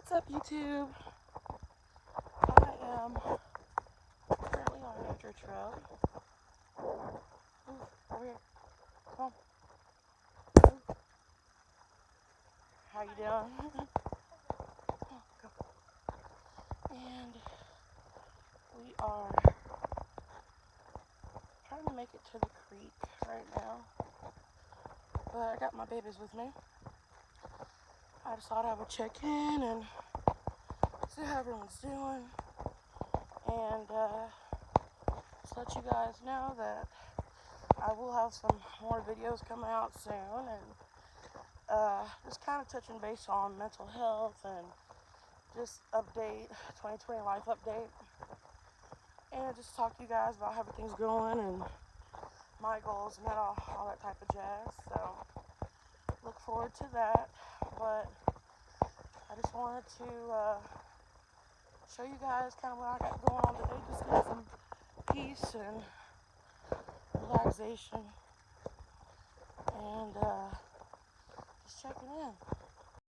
What's up, YouTube? I am currently on a nature trail. Move over here. Come on. Move. How you doing? Come on, go. And we are trying to make it to the creek right now. But I got my babies with me. I just thought I would check in and see how everyone's doing. And just let you guys know that I will have some more videos coming out soon, and just kind of touching base on mental health and just update, 2020 life update, and just talk to you guys about how everything's going and my goals and all that type of jazz. So look forward to that. But I just wanted to show you guys kind of what I got going on today, just get some peace and relaxation, and just checking in.